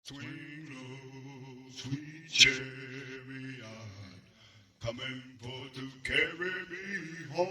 Swing low, sweet chariot, coming for to carry me home.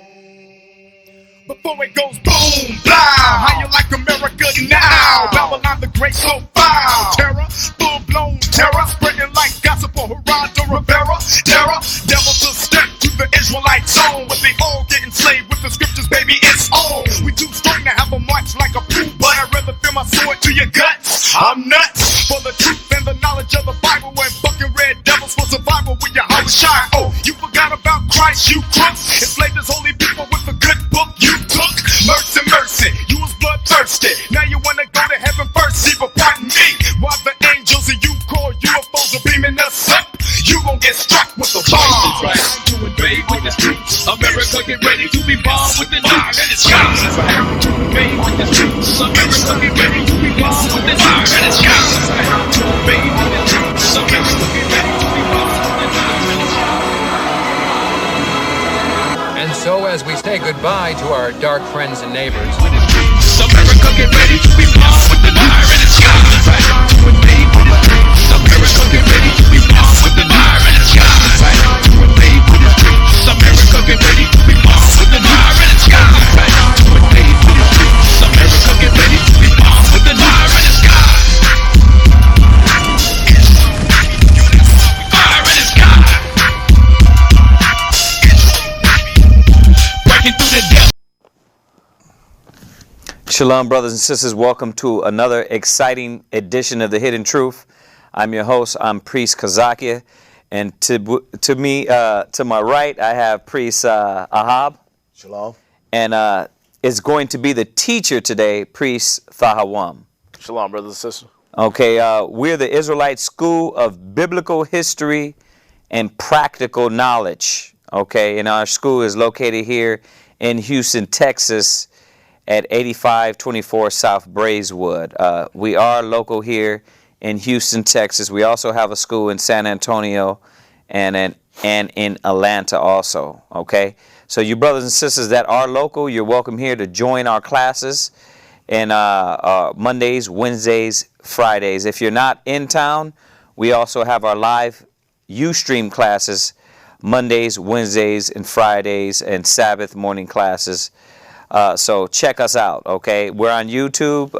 Before it goes boom, blow, how you like America now? Babylon the Great, so foul. Terror, full-blown terror, spreading like gossip for Gerardo Rivera. Terror, devil to step to the Israelite zone, but they all get enslaved with the scriptures, baby, it's on. We too strong to have a march like a pool, but I'd rather feel my sword to your guts. I'm nuts for the truth and the knowledge of the Bible, and fucking red devils for survival with your house shine. Oh, you forgot about Christ, you crooks, enslaved his holy people with a good book you took. Mercy, mercy, you was bloodthirsty. Now you wanna go to heaven first, see, but pardon me, while the angels and you call UFOs are beaming us up, you gon' get struck with the bomb. Right, to invade with the streets. America get ready to be bombed with the nukes and the skies. To invade with the streets. America get ready to be bombed with the nukes and the skies. To invade with the streets. America get ready to be bombed with the nukes and the skies. And so as we say goodbye to our dark friends and neighbors, America get ready to be bombed with the nukes and the skies. To invade with the streets. America get ready to be bombed with the nukes and the skies. To invade with the streets. America get ready to be bombed with the nukes and the skies. To invade with the streets. America get ready to be bombed with the nukes and the skies. Fire in the sky. Breaking through the depth. Shalom, brothers and sisters. Welcome to another exciting edition of The Hidden Truth. I'm your host. I'm Priest Kazakia. And to my right, I have Priest Ahab. Shalom. And it's going to be the teacher today, Priest Thahawam. Shalom, brothers and sisters. Okay, we're the Israelite School of Biblical History and Practical Knowledge. Okay, and our school is located here in Houston, Texas, at 8524 South Braeswood. We are local here in Houston, Texas. We also have a school in San Antonio and in Atlanta also. Okay, so you brothers and sisters that are local, you're welcome here to join our classes and Mondays, Wednesdays, Fridays. If you're not in town, we also have our live Ustream classes Mondays, Wednesdays, and Fridays, and Sabbath morning classes. So check us out, okay? We're on YouTube,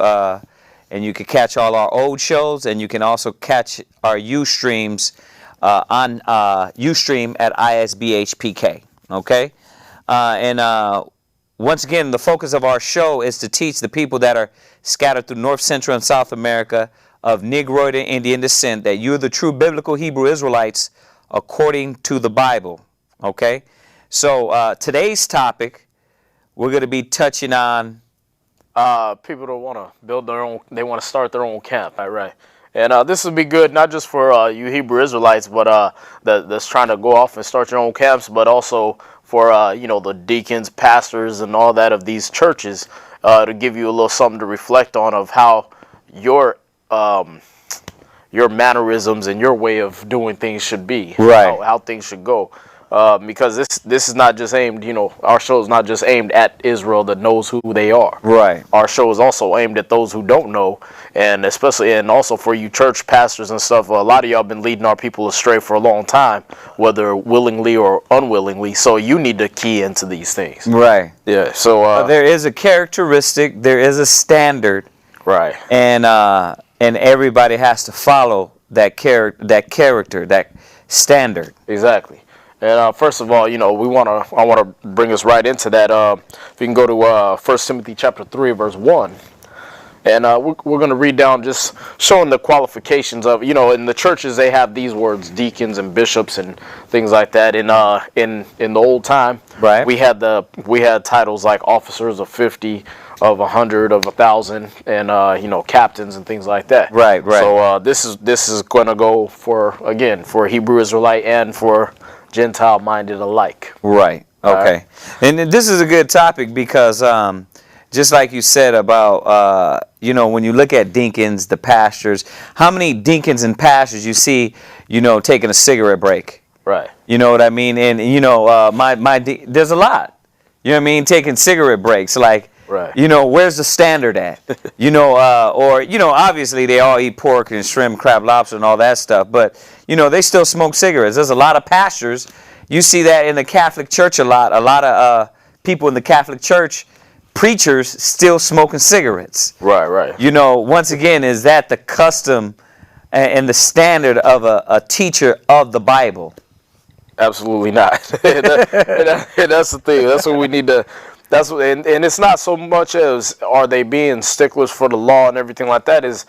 and you can catch all our old shows, and you can also catch our Ustreams on Ustream at ISBHPK, okay? And once again, the focus of our show is to teach the people that are scattered through North, Central, and South America of Negroid and Indian descent that you're the true biblical Hebrew Israelites according to the Bible, okay? So today's topic, we're going to be touching on people that want to build their own, they want to start their own camp, right? And this would be good not just for you Hebrew Israelites, but that's trying to go off and start your own camps, but also for the deacons, pastors, and all that of these churches to give you a little something to reflect on of how your mannerisms and your way of doing things should be, right? How things should go. Because this is not just aimed, our show is not just aimed at Israel that knows who they are. Right. Our show is also aimed at those who don't know, and also for you church pastors and stuff. A lot of y'all been leading our people astray for a long time, whether willingly or unwillingly. So you need to key into these things. Right. Yeah. So there is a characteristic, there is a standard. Right. And everybody has to follow that character, that standard. Exactly. And first of all, I want to bring us right into that. If you can go to 1 Timothy chapter 3, verse 1. And we're going to read down just showing the qualifications of, in the churches they have these words, deacons and bishops and things like that. In the old time, right, we had titles like officers of 50, of 100, of 1,000, and captains and things like that. Right. So this is going to go for Hebrew Israelite and for Gentile-minded alike. Right. Okay. And this is a good topic because just like you said about, when you look at deacons, the pastors, how many deacons and pastors you see, taking a cigarette break? Right. You know what I mean? And, there's a lot, taking cigarette breaks. Like, Right. You know, where's the standard at? You know, or, you know, obviously they all eat pork and shrimp, crab, lobster, and all that stuff. But, you know, they still smoke cigarettes. There's a lot of pastors. You see that in the Catholic Church a lot. A lot of people in the Catholic Church, preachers, still smoking cigarettes. Right, right. You know, once again, is that the custom and the standard of a teacher of the Bible? Absolutely not. That's the thing. That's what we need to. That's what, and it's not so much as are they being sticklers for the law and everything like that. Is,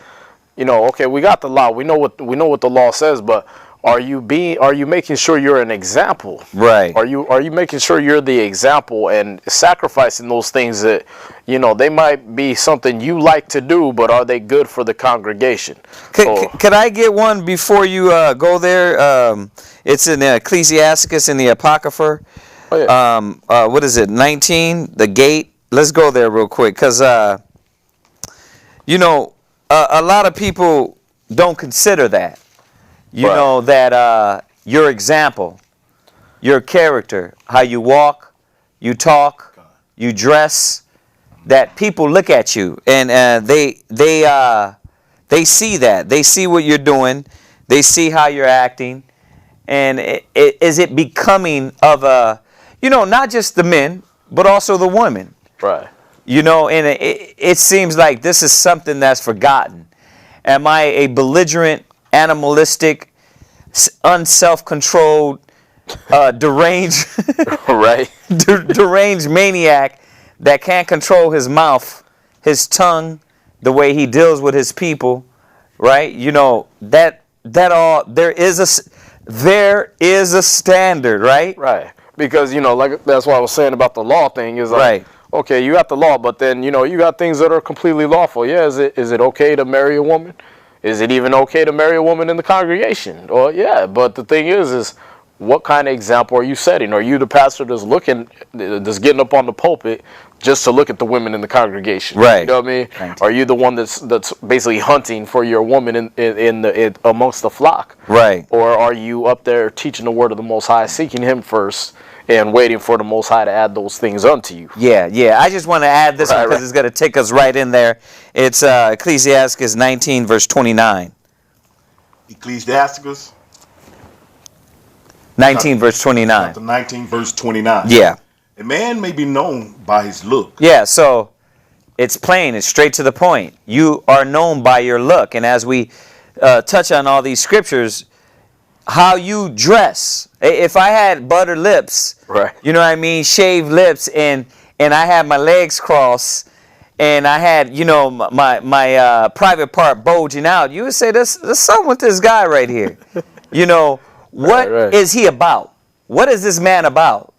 you know, okay, we got the law. We know what the law says, but are you making sure you're an example? Right. Are you making sure you're the example and sacrificing those things that, you know, they might be something you like to do, but are they good for the congregation? Could I get one before you go there? It's in Ecclesiasticus in the Apocrypha. Oh, yeah. What is it? 19, the gate. Let's go there real quick, because you know, a lot of people don't consider that. You Right. know that your example, your character, how you walk, you talk, you dress, that people look at you and they see that. They see what you're doing. They see how you're acting. And is it becoming of a, you know, not just the men, but also the women. Right. You know, and it seems like this is something that's forgotten. Am I a belligerent, animalistic, unself-controlled, deranged, Right. deranged maniac that can't control his mouth, his tongue, the way he deals with his people, right? You know, that all, there is a standard, right? Right. Because, you know, like that's what I was saying about the law thing is like, Right. okay, you got the law, but then, you know, you got things that are completely lawful. Yeah, is it okay to marry a woman? Is it even okay to marry a woman in the congregation? Or yeah, but the thing is what kind of example are you setting? Are you the pastor that's getting up on the pulpit just to look at the women in the congregation? Right. You know what I mean? Right. Are you the one that's basically hunting for your woman in amongst the flock? Right. Or are you up there teaching the word of the Most High, seeking Him first, and waiting for the Most High to add those things unto you? Yeah. I just want to add this one Right, because it's going to take us right in there. It's Ecclesiasticus 19, verse 29. Ecclesiasticus 19, verse 29. chapter 19, verse 29. Yeah. A man may be known by his look. Yeah, so it's plain. It's straight to the point. You are known by your look. And as we touch on all these scriptures, how you dress. If I had butter lips, Right. you know what I mean, shaved lips, and I had my legs crossed, and I had, you know, my private part bulging out, you would say, there's something with this guy right here. You know, what Right. is he about? What is this man about?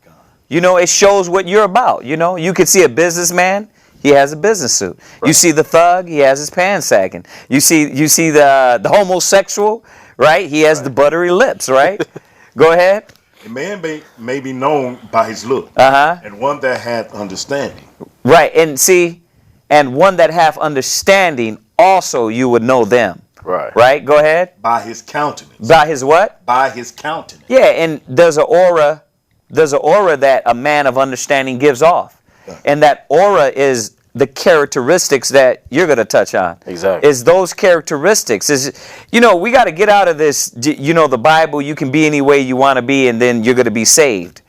You know, it shows what you're about. You know, you could see a businessman, he has a business suit. Right. You see the thug, he has his pants sagging. You see the homosexual, right? He has the buttery lips, right? Go ahead. A man may be known by his look. And one that hath understanding. Right, and one that hath understanding, also you would know them. Right. Right? Go ahead. By his countenance. By his what? By his countenance. Yeah, and there's an aura that a man of understanding gives off. Yeah. And that aura is the characteristics that you're going to touch on. Exactly. Is those characteristics. You know, we got to get out of this, you know, the Bible, you can be any way you want to be and then you're going to be saved.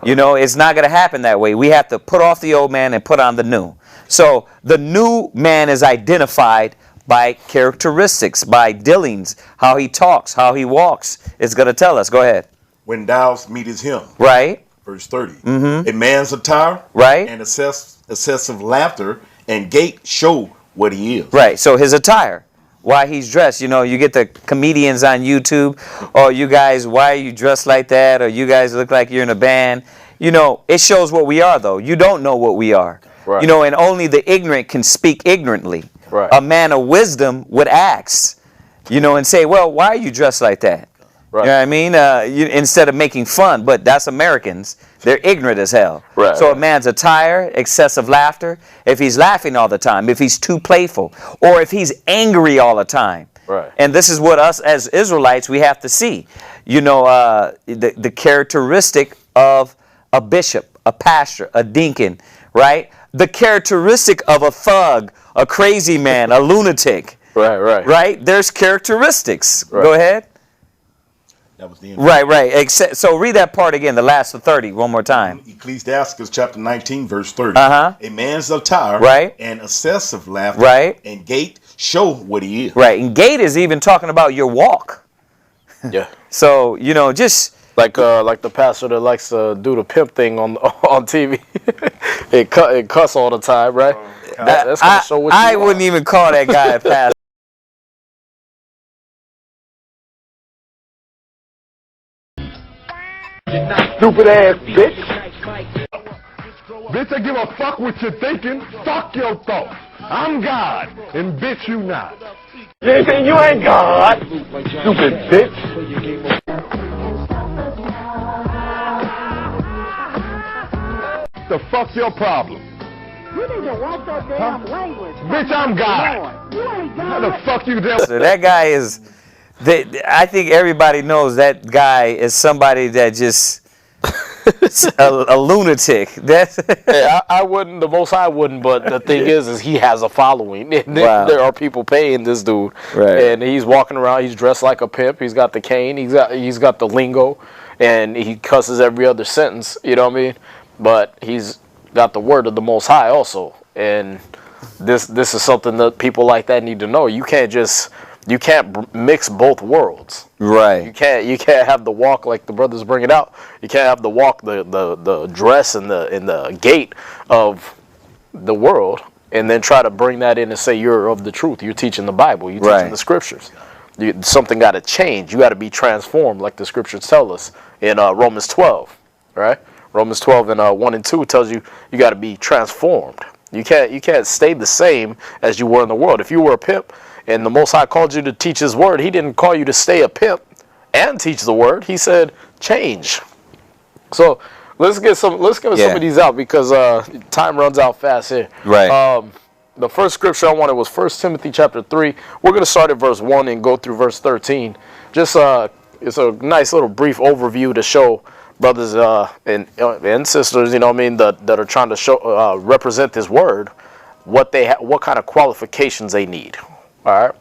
You know, it's not going to happen that way. We have to put off the old man and put on the new. So the new man is identified by characteristics, by dealings, how he talks, how he walks. It's going to tell us. Go ahead. When thou meetest him. Right. Verse 30. A man's attire. Right. And excessive laughter and gait show what he is. Right. So his attire, why he's dressed. You know, you get the comedians on YouTube. Oh, you guys, why are you dressed like that? Or you guys look like you're in a band. You know, it shows what we are, though. You don't know what we are. Right. You know, and only the ignorant can speak ignorantly. Right. A man of wisdom would ask, you know, and say, well, why are you dressed like that? Right. You know what I mean? Instead of making fun, but that's Americans. They're ignorant as hell. Right, so a man's attire, excessive laughter, if he's laughing all the time, if he's too playful, or if he's angry all the time. Right. And this is what us as Israelites, we have to see. You know, the characteristic of a bishop, a pastor, a deacon, right? The characteristic of a thug, a crazy man, a lunatic. Right? There's characteristics. Right. Go ahead. That was the end. Right. So read that part again, the last of 30, one more time. Ecclesiastes chapter 19, verse 30. A man's attire Right. and excessive laughter Right. and gait show what he is. Right. And gait is even talking about your walk. Yeah. So, just Like the pastor that likes to do the pimp thing on TV. it cuss all the time, right? That's gonna show what I you wouldn't are. even call that guy a pastor. Stupid ass bitch. Bitch, I give a fuck what you're thinking. Fuck your thoughts. I'm God, and bitch, you not. Listen, you ain't God. Stupid bitch. The fuck's your problem? You need to watch that damn language. Bitch, I'm God. You ain't How God. the fuck you doing? So that guy is, I think everybody knows that guy is somebody that just, a lunatic. That's I wouldn't. The Most High wouldn't. But the thing is he has a following. And Wow. there are people paying this dude, Right. and he's walking around. He's dressed like a pimp. He's got the cane. He's got the lingo, and he cusses every other sentence. You know what I mean? But he's got the word of the Most High also, and this is something that people like that need to know. You can't mix both worlds. right. You can't have the walk like the brothers bring it out. You can't have the walk, the dress and the gait of the world, and then try to bring that in and say you're of the truth. You're teaching the Bible. You're teaching Right. the scriptures. Something got to change. You got to be transformed, like the scriptures tell us in Romans 12, right? Romans 12 and 1 and 2 tells you got to be transformed. You can't stay the same as you were in the world. If you were a pimp and the Most High called you to teach His word, He didn't call you to stay a pimp and teach the word. He said change. So let's get some of these out because time runs out fast here. Right. The first scripture I wanted was 1 Timothy chapter 3. We're going to start at verse 1 and go through verse 13. Just it's a nice little brief overview to show brothers and sisters, you know what I mean, that are trying to show represent this word, what kind of qualifications they need. All right,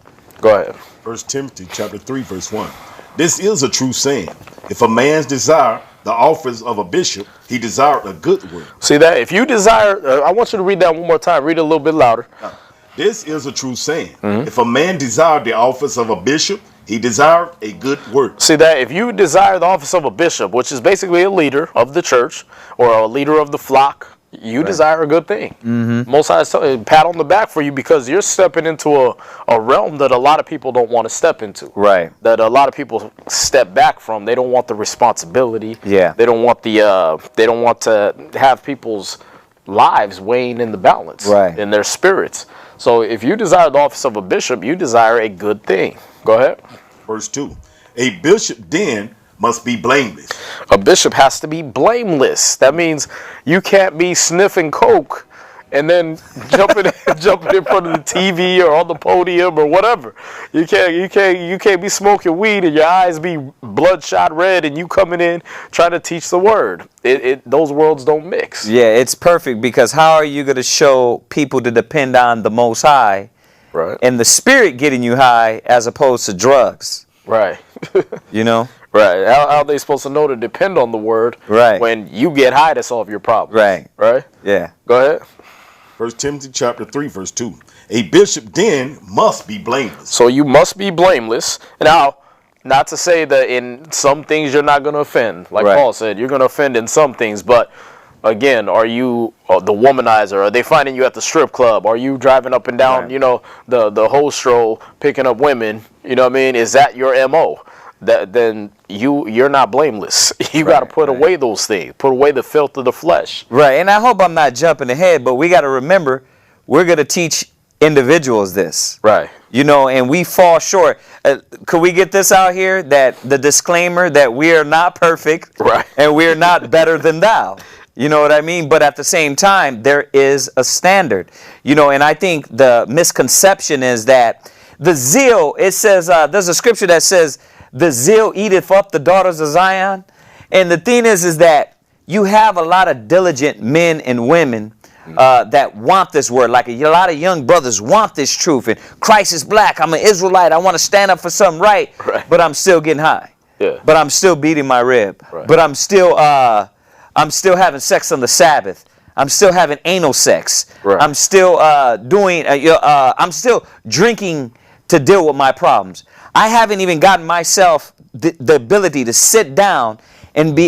go ahead. 1 Timothy chapter 3, verse 1. This is a true saying. If a man's desire the office of a bishop, he desired a good work. See that? If you desire, I want you to read that one more time. Read it a little bit louder. This is a true saying. If a man desired the office of a bishop, he desired a good work. See that? If you desire the office of a bishop, which is basically a leader of the church or a leader of the flock, you desire a good thing. Most High is telling you, pat on the back for you because you're stepping into a realm that a lot of people don't want to step into. Right. That a lot of people step back from. They don't want the responsibility. Yeah. They don't want they don't want to have people's lives weighing in the balance. Right. In their spirits. So if you desire the office of a bishop, you desire a good thing. Go ahead. Verse 2. A bishop then must be blameless. A bishop has to be blameless. That means you can't be sniffing coke and then jumping in front of the TV or on the podium or whatever. You can't be smoking weed and your eyes be bloodshot red and you coming in trying to teach the word. Those worlds don't mix. Yeah, it's perfect because how are you going to show people to depend on the Most High, right, and the Spirit getting you high as opposed to drugs? Right. You know? Right. How are they supposed to know to depend on the word Right. when you get high to solve your problems? Right. Right? Yeah. Go ahead. 1 Timothy chapter 3, verse 2. A bishop then must be blameless. So you must be blameless. Now, not to say that in some things you're not going to offend. Like Right. Paul said, you're going to offend in some things. But again, are you the womanizer? Are they finding you at the strip club? Are you driving up and down, Right. you know, the whole stroll, picking up women? You know what I mean? Is that your MO? Then you're not blameless. You got to put away those things. Put away the filth of the flesh. Right. And I hope I'm not jumping ahead, but we got to remember we're going to teach individuals this. Right. You know, and we fall short. Could we get this out here? That the disclaimer that we are not perfect. Right. And we are not better than thou. You know what I mean? But at the same time, there is a standard. You know, and I think the misconception is that the zeal, it says, there's a scripture that says, the zeal eateth up the daughters of Zion. And the thing is that you have a lot of diligent men and women that want this word. Like a lot of young brothers want this truth. And Christ is black. I'm an Israelite. I want to stand up for something right. But I'm still getting high. Yeah. But I'm still beating my rib. But I'm still having sex on the Sabbath. I'm still having anal sex. I'm still I'm still drinking to deal with my problems. I haven't even gotten myself the ability to sit down and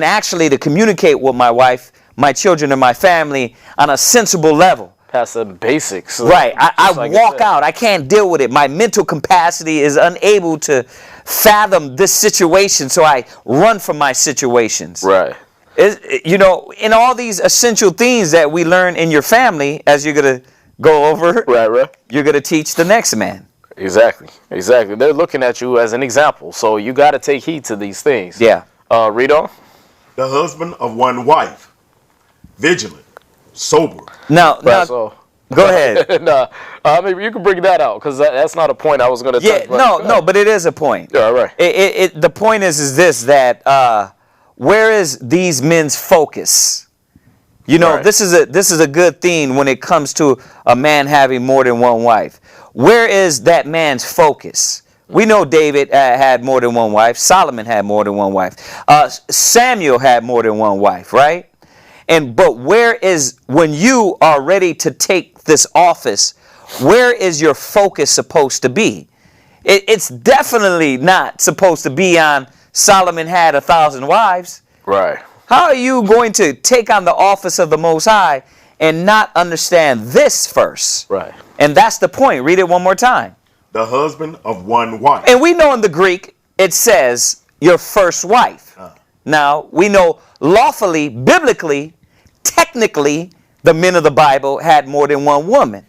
actually to communicate with my wife, my children, and my family on a sensible level. Past the basics. Right. I walk out. I can't deal with it. My mental capacity is unable to fathom this situation, so I run from my situations. Right. You know, in all these essential things that we learn in your family, as you're going to go over, you're going to teach the next man. Exactly. They're looking at you as an example, so you got to take heed to these things. Yeah. Read on. The husband of one wife, vigilant, sober. Now go ahead. I mean, you can bring that out, because that's not a point I was going to touch. No, but it is a point. Yeah, right. The point is this, that where is these men's focus? You know, this is a good thing when it comes to a man having more than one wife. Where is that man's focus? We know David had more than one wife. Solomon had more than one wife. Samuel had more than one wife, right? But where is, when you are ready to take this office, where is your focus supposed to be? It's definitely not supposed to be on Solomon had 1,000 wives. Right. How are you going to take on the office of the Most High and not understand this first? Right. And that's the point. Read it one more time. The husband of one wife. And we know in the Greek, it says your first wife. Now, we know lawfully, biblically, technically, the men of the Bible had more than one woman.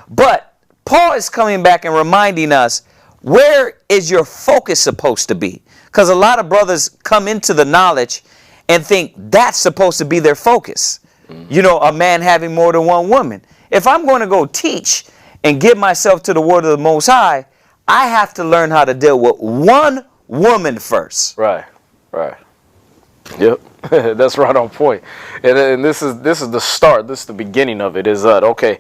But Paul is coming back and reminding us, where is your focus supposed to be? Because a lot of brothers come into the knowledge and think that's supposed to be their focus. You know, a man having more than one woman. If I'm going to go teach and give myself to the word of the Most High, I have to learn how to deal with one woman first. Right. Yep. That's right on point. And this is the start. This is the beginning of it. Is that okay?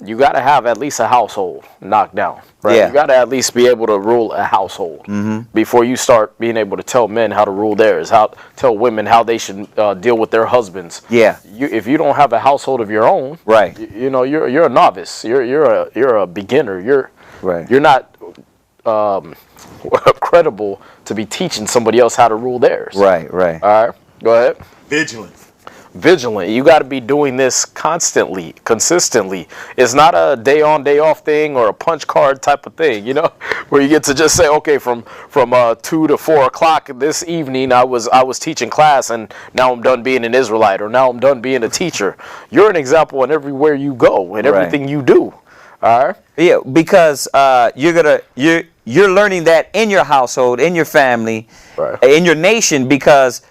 You got to have at least a household knocked down. Right. Yeah. You got to at least be able to rule a household before you start being able to tell men how to rule theirs. Tell women how they should deal with their husbands. Yeah. If you don't have a household of your own, right? You know, you're a novice. You're a beginner. You're not credible to be teaching somebody else how to rule theirs. Right. All right. Go ahead. Vigilant. You got to be doing this constantly, consistently. It's not a day on, day off thing or a punch card type of thing, you know, where you get to just say, okay, from 2 to 4 o'clock this evening, I was teaching class, and now I'm done being an Israelite, or now I'm done being a teacher. You're an example in everywhere you go and everything you do. All right. Yeah, because you're learning that in your household, in your family, in your nation, because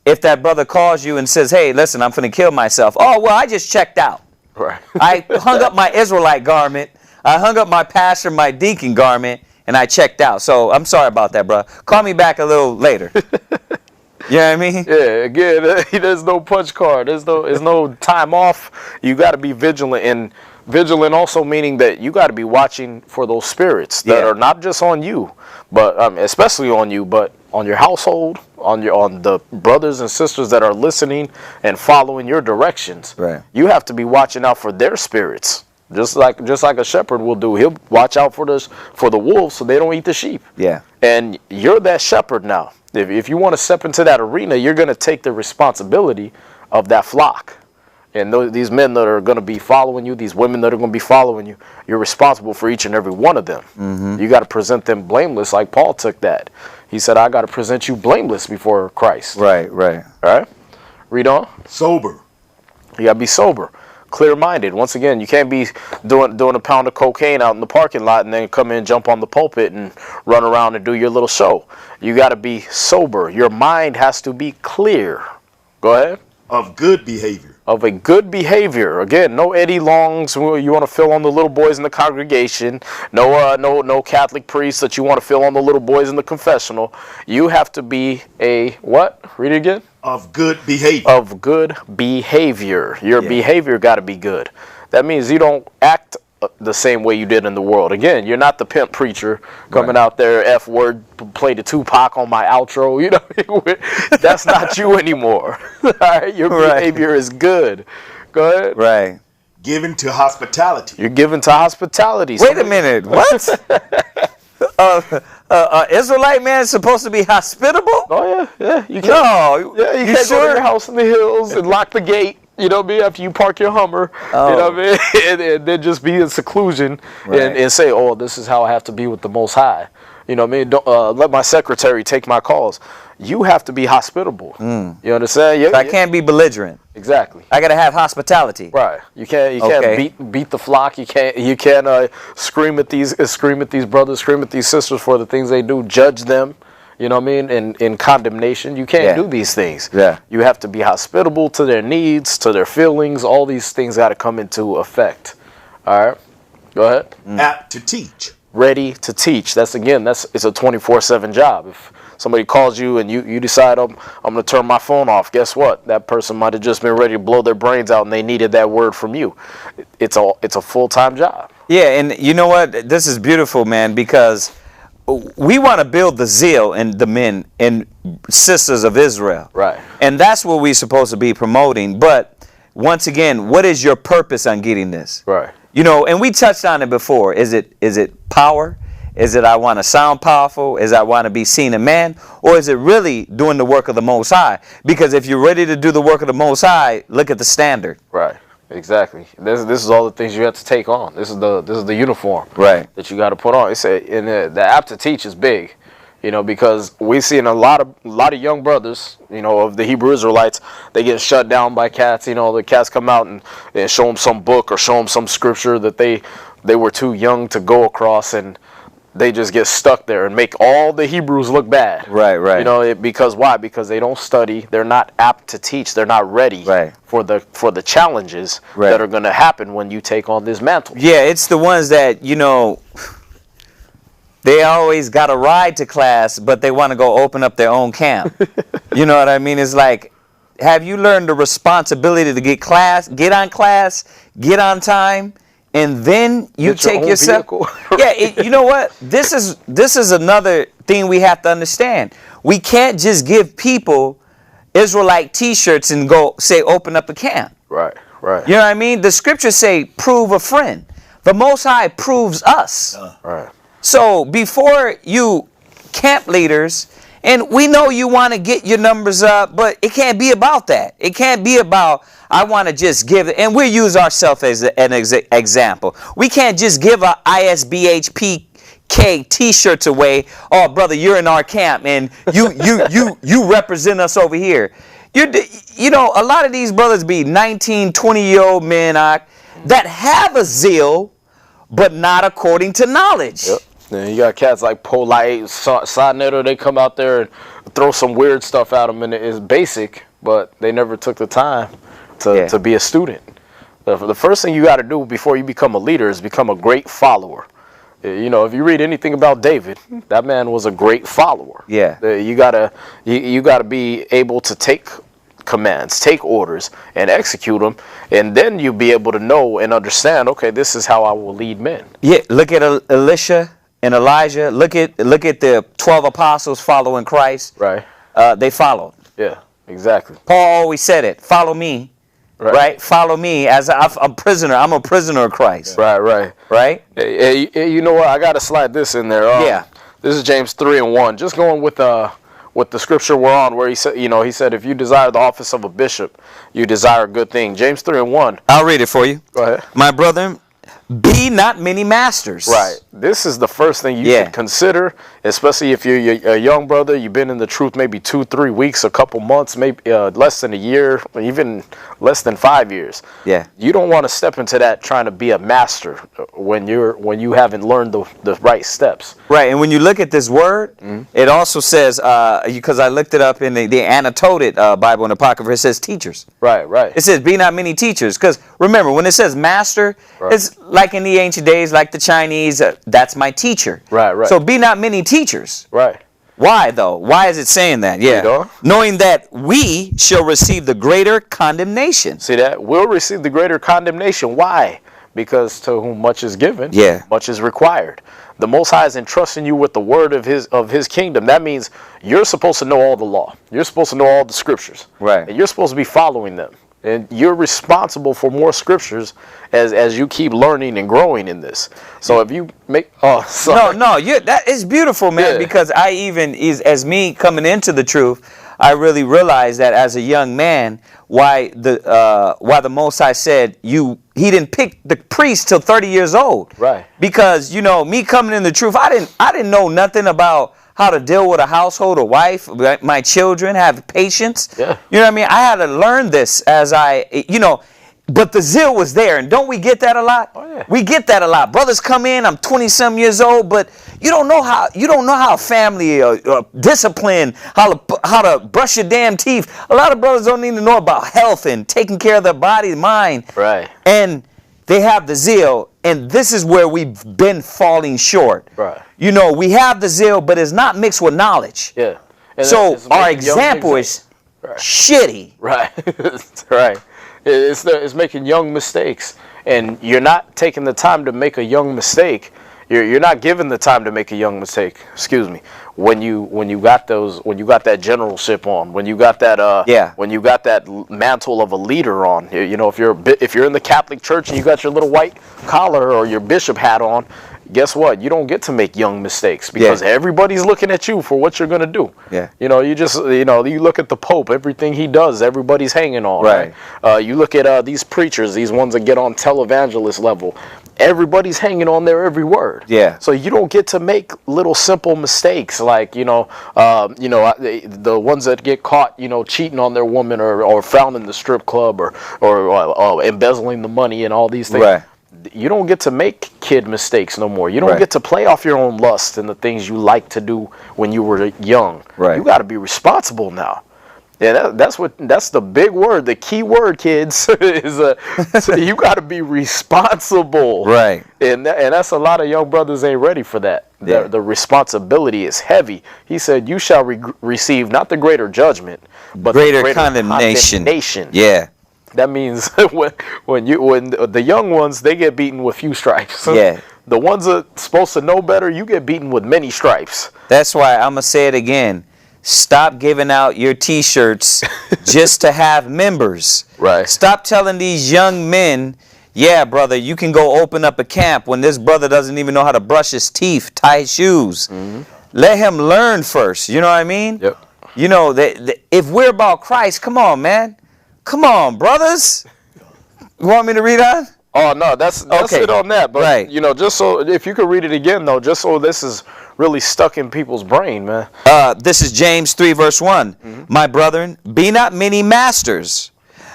if that brother calls you and says, hey, listen, I'm finna kill myself. Oh, well, I just checked out. Right. I hung up my Israelite garment. I hung up my pastor, my deacon garment, and I checked out. So I'm sorry about that, bro. Call me back a little later. You know what I mean? Yeah, again, there's no punch card. There's no time off. You got to be vigilant. And vigilant also meaning that you got to be watching for those spirits that are not just on you, but especially on you, but on your household, on the brothers and sisters that are listening and following your directions. Right. You have to be watching out for their spirits, just like a shepherd will do. He'll watch out for the wolves so they don't eat the sheep. Yeah. And you're that shepherd now. If you want to step into that arena, you're going to take the responsibility of that flock. And these men that are going to be following you, these women that are going to be following you, you're responsible for each and every one of them. You got to present them blameless, like Paul took that. He said, I got to present you blameless before Christ. Right. All right? Read on. Sober. You got to be sober, clear-minded. Once again, you can't be doing a pound of cocaine out in the parking lot and then come in, jump on the pulpit, and run around and do your little show. You got to be sober. Your mind has to be clear. Go ahead. Of good behavior. Of a good behavior. Again, no Eddie Longs you want to fill on the little boys in the congregation. No Catholic priests that you want to fill on the little boys in the confessional. You have to be a what? Read it again. Of good behavior. Of good behavior. Your behavior got to be good. That means you don't act the same way you did in the world. Again, you're not the pimp preacher coming out there, F word, play the Tupac on my outro. You know, that's not you anymore. All right, your behavior is good. Go ahead. Right. Given to hospitality. You're given to hospitality. Wait a minute. What? Israelite man is supposed to be hospitable? Oh yeah. You can't. No. Yeah, you can't go to your house in the hills and lock the gate. You know what I mean? After you park your Hummer, you know what I mean? and then just be in seclusion and say, oh, this is how I have to be with the Most High. You know what I mean? Don't let my secretary take my calls. You have to be hospitable. You understand? I can't be belligerent. Exactly. I gotta have hospitality. Right. You can't beat the flock. You can't scream at these brothers, scream at these sisters for the things they do. Judge them. You know what I mean? In condemnation, you can't do these things. Yeah. You have to be hospitable to their needs, to their feelings. All these things got to come into effect. All right. Go ahead. Apt to teach. Ready to teach. It's a 24/7 job. If somebody calls you and you decide I'm going to turn my phone off, guess what? That person might have just been ready to blow their brains out and they needed that word from you. It's a full-time job. Yeah, and you know what? This is beautiful, man, because we want to build the zeal in the men and sisters of Israel. Right. And that's what we're supposed to be promoting. But once again, what is your purpose on getting this? Right. You know, and we touched on it before. Is it power? Is it I want to sound powerful? Is I want to be seen a man? Or is it really doing the work of the Most High? Because if you're ready to do the work of the Most High, look at the standard. Right. Exactly. This is all the things you have to take on. This is the uniform that you got to put on. It's the apt to teach is big, you know, because we see in a lot of young brothers, you know, of the Hebrew Israelites, they get shut down by cats. You know, the cats come out and show them some book or show them some scripture that they were too young to go across, and they just get stuck there and make all the Hebrews look bad. Right. You know, because why? Because they don't study. They're not apt to teach. They're not ready for the challenges that are going to happen when you take on this mantle. Yeah, it's the ones that, you know, they always got a ride to class, but they want to go open up their own camp. You know what I mean? It's like, have you learned the responsibility to get on class, get on time, and then you take yourself. You know what? This is another thing we have to understand. We can't just give people Israelite T-shirts and go say open up a camp. Right. You know what I mean? The scriptures say prove a friend. The Most High proves us. Right. So before you camp leaders, and we know you want to get your numbers up, but it can't be about that. It can't be about I want to just give it, and we'll use ourselves as an example. We can't just give a ISBHPK T-shirts away. Oh, brother, you're in our camp, and you represent us over here. You know, a lot of these brothers be 19, 20-year-old men that have a zeal, but not according to knowledge. Yep. And you got cats like Polite, Sonnetter, they come out there and throw some weird stuff at them, and it's basic, but they never took the time to be a student. The first thing you got to do before you become a leader is become a great follower. You know, if you read anything about David, that man was a great follower. Yeah. You gotta be able to take commands, take orders, and execute them, and then you'll be able to know and understand, okay, this is how I will lead men. Yeah, look at Elisha and Elijah. Look at the 12 apostles following Christ. Right. They followed. Yeah, exactly. Paul always said it. Follow me. Right? Follow me as I'm a prisoner. I'm a prisoner of Christ. Right. Right? You know what? I got to slide this in there. This is James 3:1. Just going with the scripture we're on, where he said, if you desire the office of a bishop, you desire a good thing. James 3:1. I'll read it for you. Go ahead. My brother, be not many masters. Right. This is the first thing you should consider, especially if you're a young brother, you've been in the truth maybe 2-3 weeks, a couple months, maybe less than a year, even less than 5 years. Yeah. You don't want to step into that trying to be a master when you haven't learned the right steps. Right. And when you look at this word, it also says, because I looked it up in the annotated Bible in the Apocrypha, it says teachers. Right. It says be not many teachers. Because remember, when it says master, it's like in the ancient days, like the Chinese, that's my teacher. Right. So be not many teachers. Right. Why though? Why is it saying that? Yeah. Read on. Knowing that we shall receive the greater condemnation. See that? We'll receive the greater condemnation. Why? Because to whom much is given, much is required. The Most High is entrusting you with the word of his kingdom. That means you're supposed to know all the law. You're supposed to know all the scriptures. Right. And you're supposed to be following them. And you're responsible for more scriptures as you keep learning and growing in this. So if you make that is beautiful, man. Because I even as me coming into the truth, I really realized that as a young man, why the Most High said he didn't pick the priest till 30 years old. Right. Because me coming in the truth, I didn't know nothing about how to deal with a household, a wife, my children, have patience. Yeah. You know what I mean? I had to learn this as but the zeal was there. And don't we get that a lot? Oh, yeah. We get that a lot. Brothers come in, I'm 20-some years old, but you don't know how family discipline, how to brush your damn teeth. A lot of brothers don't need to know about health and taking care of their body, mind. Right. And they have the zeal, and this is where we've been falling short. Right. We have the zeal, but it's not mixed with knowledge. Yeah. And so our example is shitty. Right. Right. It's making young mistakes, and you're not taking the time to make a young mistake. You're not given the time to make a young mistake. Excuse me. When you got that generalship on, when you got that when you got that mantle of a leader on, if you're in the Catholic Church and you got your little white collar or your bishop hat on, guess what? You don't get to make young mistakes because everybody's looking at you for what you're gonna do. Yeah. You look at the Pope, everything he does, everybody's hanging on. Right. You look at these preachers, these ones that get on televangelist level. Everybody's hanging on their every word. Yeah. So you don't get to make little simple mistakes like the ones that get caught cheating on their woman or fouling the strip club or embezzling the money and all these things. Right. You don't get to make kid mistakes no more. You don't get to play off your own lust and the things you like to do when you were young. Right. You got to be responsible now. Yeah, that's the big word, the key word, kids, is you got to be responsible. Right. And that's a lot of young brothers ain't ready for that. Yeah. The responsibilly is heavy. He said, "You shall receive not the greater judgment, but greater the greater condemnation." Yeah. That means when the young ones, they get beaten with few stripes. Yeah. The ones that are supposed to know better, you get beaten with many stripes. That's why I'm gonna say it again. Stop giving out your T-shirts just to have members. Right. Stop telling these young men, yeah, brother, you can go open up a camp when this brother doesn't even know how to brush his teeth, tie his shoes. Mm-hmm. Let him learn first. You know what I mean? Yep. If we're about Christ, come on, man. Come on, brothers. You want me to read on? Oh, no, that's okay. it on that. But, right. Just so, if you could read it again, though, just so this is really stuck in people's brain, man. This is James 3, verse 1. Mm-hmm. My brethren, be not many masters,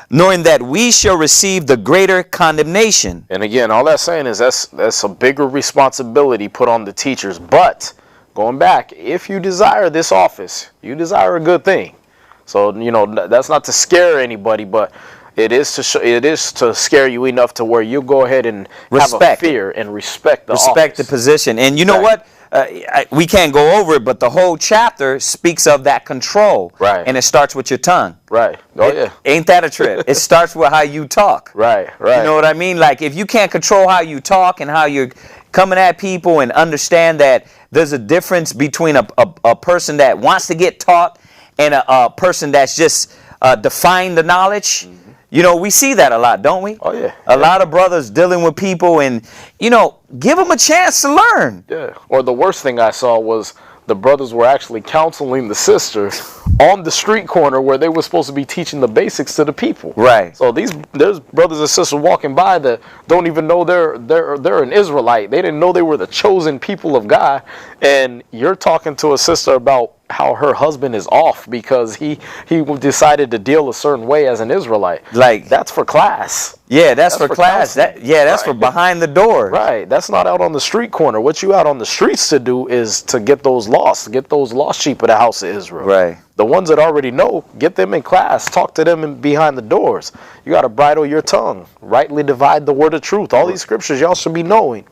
knowing that we shall receive the greater condemnation. And again, all that's saying is that's a bigger responsibility put on the teachers. But, going back, if you desire this office, you desire a good thing. So, that's not to scare anybody, but it is to scare you enough to where you go ahead and have a fear and respect the office. The position. And you know what? We can't go over it, but the whole chapter speaks of that control. Right. And it starts with your tongue. Right. Oh, yeah. Ain't that a trip? It starts with how you talk. Right. You know what I mean? Like, if you can't control how you talk and how you're coming at people and understand that there's a difference between a person that wants to get taught and a person that's just defying the knowledge. Mm-hmm. We see that a lot, don't we? Oh, yeah. A lot of brothers dealing with people and, give them a chance to learn. Yeah. Or the worst thing I saw was the brothers were actually counseling the sister on the street corner where they were supposed to be teaching the basics to the people. Right. So there's brothers and sisters walking by that don't even know they're an Israelite. They didn't know they were the chosen people of God. And you're talking to a sister about how her husband is off because he decided to deal a certain way as an Israelite. Like, that's for class. Yeah, that's for class. That's for behind the door. Right. That's not out on the street corner. What you out on the streets to do is to get those lost sheep of the house of Israel. Right. The ones that already know, get them in class. Talk to them behind the doors. You got to bridle your tongue. Rightly divide the word of truth. All these scriptures y'all should be knowing.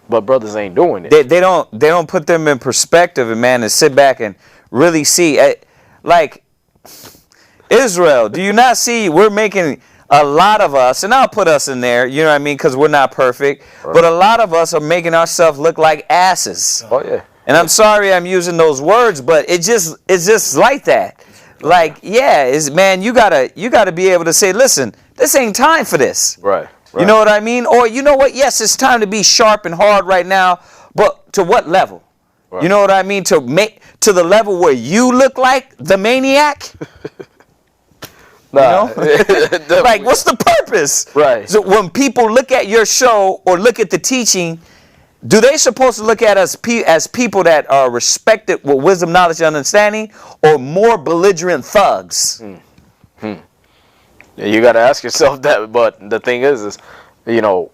But brothers ain't doing it. They don't put them in perspective, and man, and sit back and really see. Like, Israel, do you not see we're making a lot of us, and I'll put us in there, you know what I mean, because we're not perfect, but a lot of us are making ourselves look like asses. Oh, yeah. And I'm sorry I'm using those words, but it's just like that. Like, yeah, man, you gotta be able to say, listen, this ain't time for this. Right. You know what I mean? Or you know what? Yes, it's time to be sharp and hard right now, but to what level? Right. You know what I mean? To the level where you look like the maniac? Nah. You know? Like, what's the purpose? Right. So when people look at your show or look at the teaching, do they supposed to look at us as people that are respected with wisdom, knowledge, and understanding, or more belligerent thugs? Yeah, you got to ask yourself that. But the thing is, you know,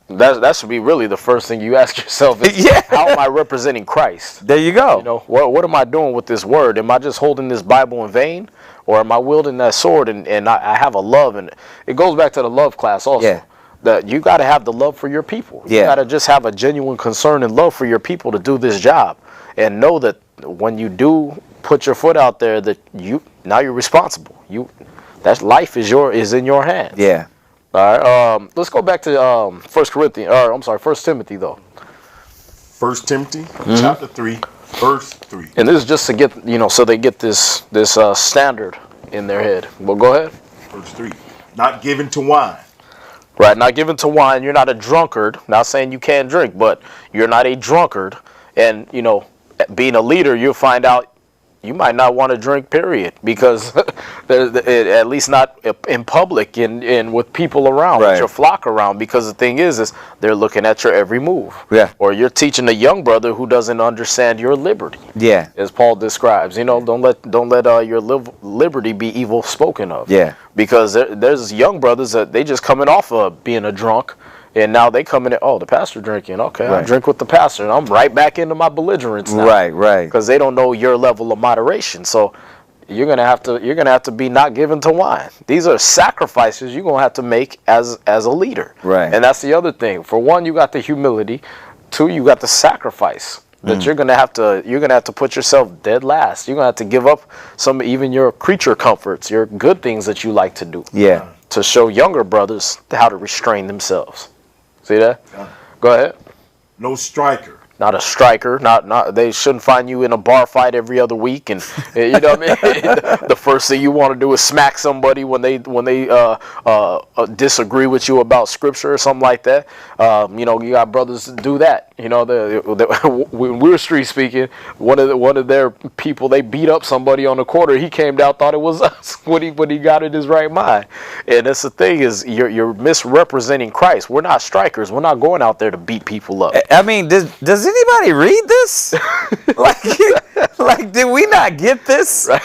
that should be really the first thing you ask yourself is, how am I representing Christ? There you go. You know, what am I doing with this word? Am I just holding this Bible in vain? Or am I wielding that sword and I have a love? And it goes back to the love class also. Yeah. That you got to have the love for your people. You got to just have a genuine concern and love for your people to do this job. And know that when you do put your foot out there, that now you're responsible. That life is in your hands. Yeah. All right. Let's go back to 1 Timothy though. 1 Timothy chapter 3, verse 3. And this is just to get, so they get this standard in their head. Well, go ahead. Verse 3. Not given to wine. Right, not given to wine. You're not a drunkard. Not saying you can't drink, but you're not a drunkard. And, being a leader, you'll find out you might not want to drink, period, because at least not in public and with people around, with your flock around, because the thing is they're looking at your every move. Yeah. Or you're teaching a young brother who doesn't understand your liberty. Yeah. As Paul describes, don't let your liberty be evil spoken of. Yeah. Because there's young brothers that they just coming off of being a drunk. And now they come in and, the pastor drinking. Okay, I drink with the pastor. And I'm right back into my belligerence now. Right. Because they don't know your level of moderation. So you're gonna have to be not given to wine. These are sacrifices you're gonna have to make as a leader. Right. And that's the other thing. For one, you got the humility. Two, you got the sacrifice. That you're gonna have to put yourself dead last. You're gonna have to give up even your creature comforts, your good things that you like to do. Yeah. To show younger brothers how to restrain themselves. See that? Yeah. Go ahead. No striker. Not a striker. Not. They shouldn't find you in a bar fight every other week, and you know what I mean. The first thing you want to do is smack somebody when they disagree with you about scripture or something like that. You got brothers that do that. When we were street speaking, one of their people, they beat up somebody on the corner. He came down, thought it was us when he got in his right mind. And that's the thing is you're misrepresenting Christ. We're not strikers. We're not going out there to beat people up. I mean, does anybody read this? like, did we not get this? Right.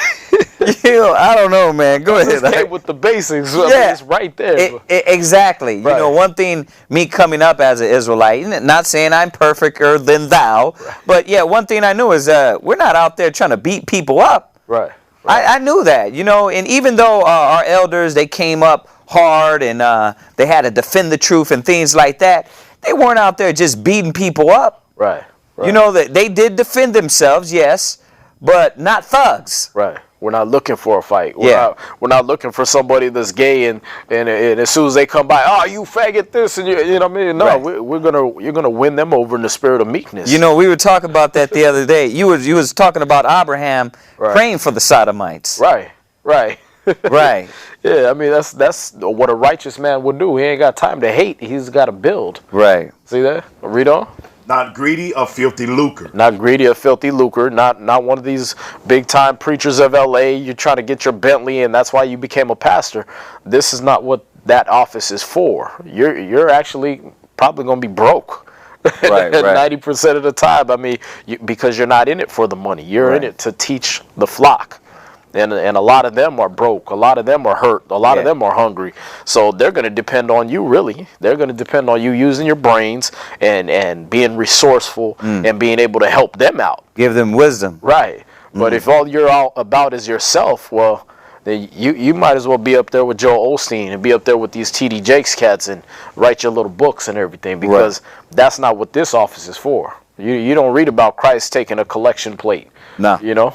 I don't know, man. Go ahead. Okay, with the basics, it's right there. Exactly. Right. One thing, me coming up as an Israelite, not saying I'm perfecter than thou, but one thing I knew is we're not out there trying to beat people up. Right. I knew that, and even though our elders, they came up hard and they had to defend the truth and things like that, they weren't out there just beating people up. Right. That they did defend themselves, yes, but not thugs. Right. We're not looking for a fight. We're not looking for somebody that's gay and as soon as they come by, you faggot this and you know what I mean? No, you're gonna win them over in the spirit of meekness. We were talking about that the other day. You was talking about Abraham praying for the Sodomites. Right. Right. Yeah, I mean that's what a righteous man would do. He ain't got time to hate. He's got to build. Right. See that? Read on. Not greedy of filthy lucre. Not greedy of filthy lucre. Not one of these big time preachers of L.A. You're trying to get your Bentley and that's why you became a pastor. This is not what that office is for. You're actually probably going to be broke. Right. 90% of the time. I mean, because you're not in it for the money. You're in it to teach the flock. And a lot of them are broke. A lot of them are hurt. A lot of them are hungry. So they're going to depend on you, really. They're going to depend on you using your brains and being resourceful and being able to help them out. Give them wisdom. Right. But if all you're all about is yourself, well, then you might as well be up there with Joel Osteen and be up there with these T.D. Jakes cats and write your little books and everything because that's not what this office is for. You don't read about Christ taking a collection plate. No. You know,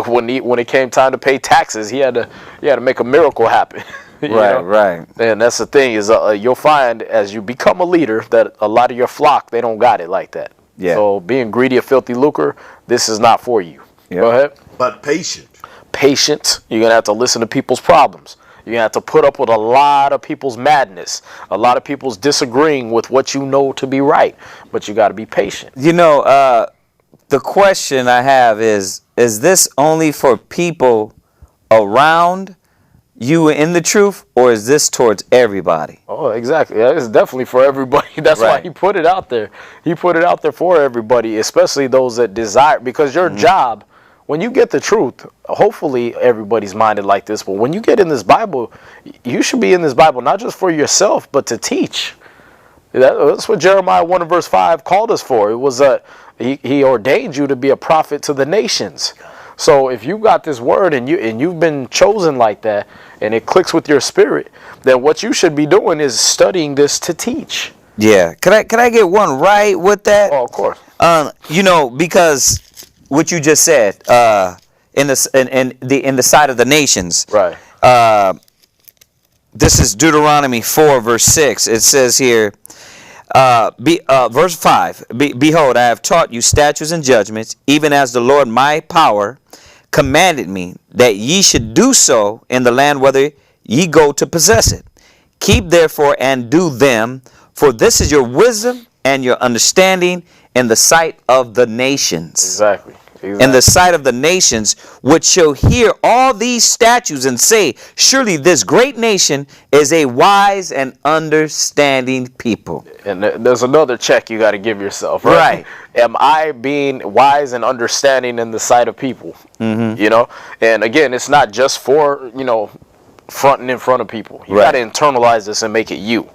when it came time to pay taxes, he had to make a miracle happen. Right. And that's the thing is you'll find as you become a leader that a lot of your flock, they don't got it like that. Yeah. So being greedy of filthy lucre, this is not for you. Yep. Go ahead. But patient. Patient. You're going to have to listen to people's problems. You're going to have to put up with a lot of people's madness, a lot of people's disagreeing with what you know to be right. But you got to be patient. You know, the question I have is this only for people around you in the truth, or is this towards everybody? Oh, exactly. It's definitely for everybody. That's why he put it out there. He put it out there for everybody, especially those that desire, because your job, when you get the truth, hopefully everybody's minded like this, but when you get in this Bible, you should be in this Bible not just for yourself, but to teach. That's what Jeremiah 1 and verse 5 called us for. It was he ordained you to be a prophet to the nations. So if you got this word and you've been chosen like that, and it clicks with your spirit, then what you should be doing is studying this to teach. Yeah. Could I get one right with that? Oh, of course. You know, because what you just said, in the sight of the nations. Right. This is Deuteronomy 4 verse 6. It says here, verse 5, Behold, I have taught you statutes and judgments, even as the Lord my power commanded me, that ye should do so in the land whither ye go to possess it. Keep therefore and do them, for this is your wisdom and your understanding in the sight of the nations. Exactly. In the sight of the nations, which shall hear all these statutes and say, surely this great nation is a wise and understanding people. And there's another check you got to give yourself, right? Am I being wise and understanding in the sight of people? Mm-hmm. You know, and again, it's not just for, fronting in front of people. You got to internalize this and make it you.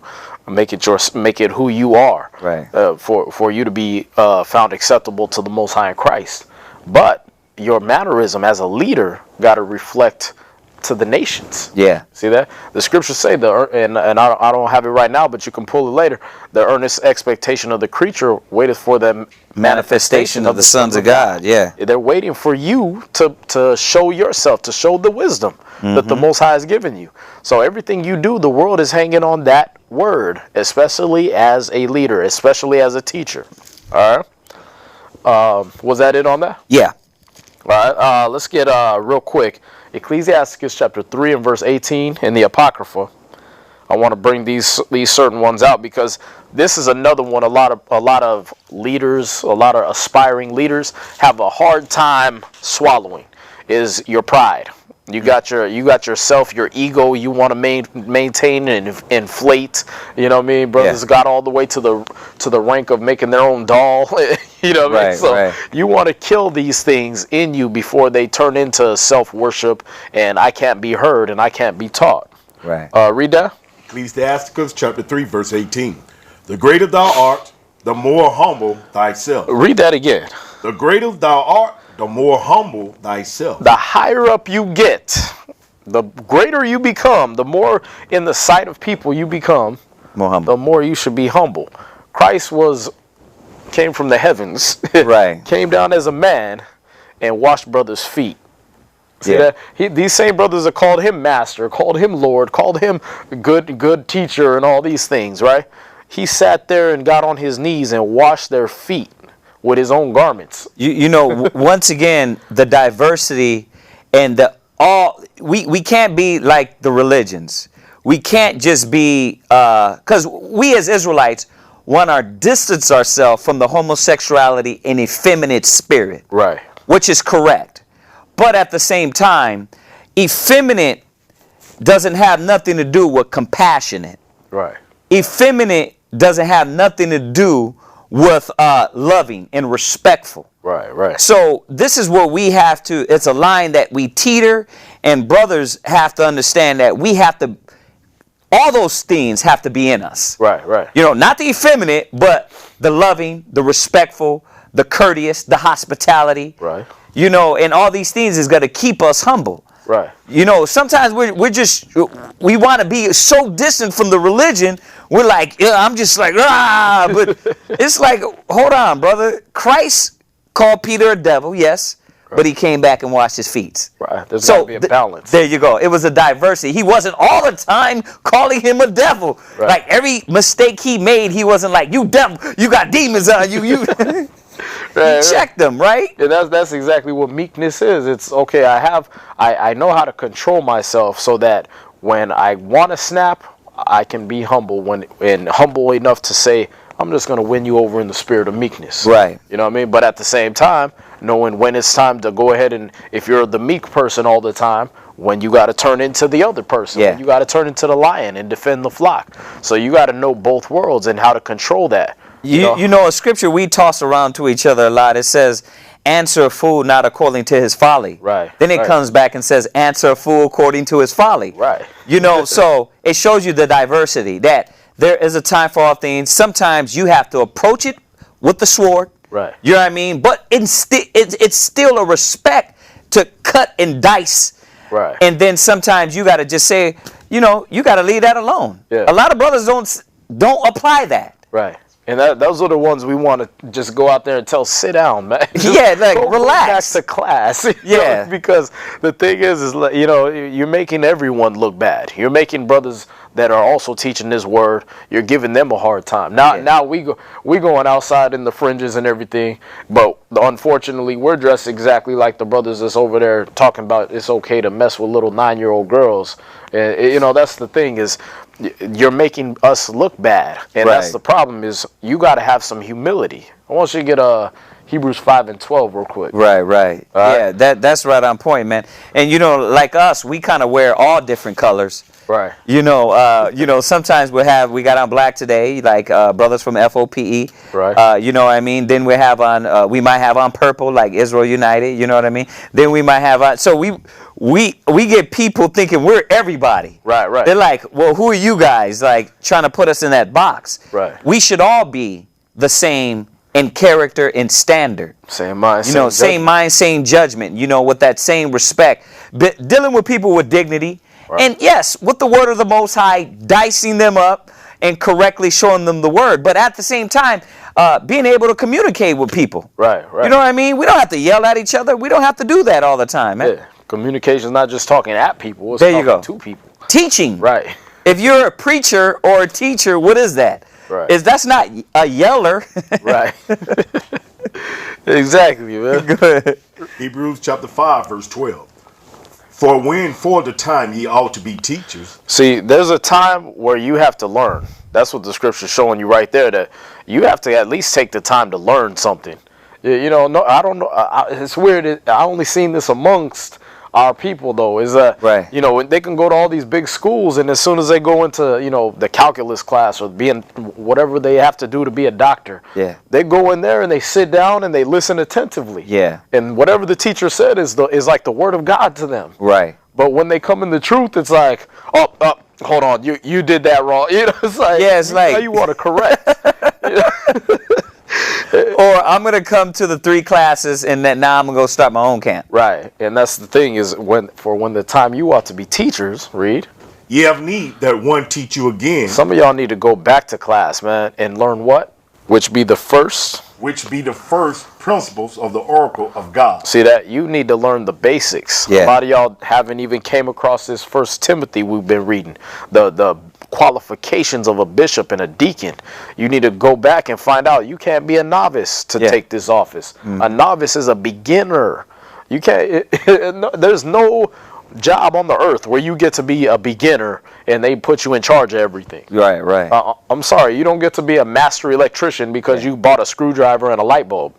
Make it who you are. Right. For you to be found acceptable to the Most High in Christ. But your mannerism as a leader got to reflect to the nations. Yeah. See that? The scriptures say, and I don't have it right now, but you can pull it later. The earnest expectation of the creature waiteth for the manifestation of the sons of God. Yeah. They're waiting for you to show yourself, to show the wisdom that the Most High has given you. So everything you do, the world is hanging on that word, especially as a leader, especially as a teacher. All right. Was that it on that? Yeah. All right. Let's get real quick. Ecclesiasticus chapter 3 and verse 18 in the Apocrypha. I want to bring these certain ones out because this is another one. A lot of leaders, a lot of aspiring leaders have a hard time swallowing. Is your pride. You got yourself, your ego. You want to maintain and inflate. You know what I mean? Brothers got all the way to the rank of making their own doll. You know what I mean? So you want to kill these things in you before they turn into self-worship. And I can't be heard and I can't be taught. Right. Read that. Ecclesiasticus chapter 3 verse 18. The greater thou art, the more humble thyself. Read that again. The greater thou art, the more humble thyself. The higher up you get, the greater you become, the more in the sight of people you become, more humble. The more you should be humble. Christ came from the heavens, came down as a man and washed brothers' feet. See that? These same brothers that called him master, called him Lord, called him good teacher and all these things, right? He sat there and got on his knees and washed their feet with his own garments. Once again, the diversity and we can't be like the religions. We can't just be, because we as Israelites want to distance ourselves from the homosexuality and effeminate spirit. Right. Which is correct. But at the same time, effeminate doesn't have nothing to do with compassionate. Right. Effeminate doesn't have nothing to do with loving and respectful. Right. So this is where we have to, it's a line that we teeter, and brothers have to understand that we have to, all those things have to be in us. Right. Not the effeminate, but the loving, the respectful, the courteous, the hospitality. Right. And all these things is going to keep us humble. Right. You know, sometimes we want to be so distant from the religion. We're like, yeah, I'm just like, ah, but it's like, hold on, brother. Christ called Peter a devil, yes, but he came back and washed his feet. Right. There's got to be a balance. There you go. It was a diversity. He wasn't all the time calling him a devil. Right. Like every mistake he made, he wasn't like, you devil, you got demons on you. You Right, he checked them, right? And that's exactly what meekness is. It's okay. I know how to control myself so that when I want to snap, I can be humble and humble enough to say, I'm just going to win you over in the spirit of meekness. Right. You know what I mean? But at the same time, knowing when it's time to go ahead and if you're the meek person all the time, when you got to turn into the other person, Yeah. when you got to turn into the lion and defend the flock. So you got to know both worlds and how to control that. You know, a scripture we toss around to each other a lot. It says, answer a fool not according to his folly. Right. Then it right. comes back and says, answer a fool according to his folly. Right. You know, so it shows you the diversity that there is a time for all things. Sometimes you have to approach it with the sword. Right. You know what I mean? But it's still a respect to cut and dice. Right. And then sometimes you got to just say, you know, you got to leave that alone. Yeah. A lot of brothers don't apply that. Right. And those are the ones we want to just go out there and tell, sit down, man. Just yeah, like, go relax. back to class. Yeah. Because the thing is, you know, you're making everyone look bad. You're making brothers that are also teaching this word, you're giving them a hard time. Now we going outside in the fringes and everything, but unfortunately we're dressed exactly like the brothers that's over there talking about it's okay to mess with little 9-year-old girls. And, you know, that's the thing is, you're making us look bad, and Right. that's the problem. Is you got to have some humility. I want you to get Hebrews 5:12 real quick. Right. Yeah, that's right on point, man. And you know, like us, we kind of wear all different colors. Right. You know, sometimes we got on black today, like brothers from FOPE. Right. You know what I mean? Then we have on, we might have on purple, like Israel United. You know what I mean? Then we might have on. So we get people thinking we're everybody. Right. They're like, well, who are you guys? Like trying to put us in that box. Right. We should all be the same in character and standard. Same mind. You know, same mind, same judgment. You know, with that same respect, but dealing with people with dignity. Right. And yes, with the word of the Most High, dicing them up and correctly showing them the word. But at the same time, being able to communicate with people. Right. You know what I mean? We don't have to yell at each other. We don't have to do that all the time, man. Yeah. Communication is not just talking at people. It's there you go. To people. Teaching. Right. If you're a preacher or a teacher, what is that? Right. That's not a yeller. Right. Exactly, man. Good. Hebrews chapter 5, verse 12. For when for the time ye ought to be teachers. See, there's a time where you have to learn. That's what the scripture's showing you right there, that you have to at least take the time to learn something. You know, no, I don't know. It's weird. I only seen this amongst our people, though, is that, right. You know, they can go to all these big schools, and as soon as they go into, you know, the calculus class or being whatever they have to do to be a doctor, yeah, they go in there and they sit down and they listen attentively. Yeah. And whatever the teacher said is like the word of God to them. Right. But when they come in the truth, it's like, oh, hold on, you did that wrong. You know, it's like, yeah, it's like, you want to correct. You know? Or I'm going to come to the 3 classes and then now I'm going to go start my own camp. Right. And that's the thing is when the time you ought to be teachers, read. Ye have need that one teach you again. Some of y'all need to go back to class, man, and learn what? Which be the first principles of the oracle of God. See that? You need to learn the basics. Yeah. A lot of y'all haven't even came across this 1 Timothy we've been reading. The qualifications of a bishop and a deacon. You need to go back and find out you can't be a novice to take this office. A novice is a beginner. You can't. There's no job on the earth where you get to be a beginner and they put you in charge of everything. Right. I'm sorry, you don't get to be a master electrician because you bought a screwdriver and a light bulb.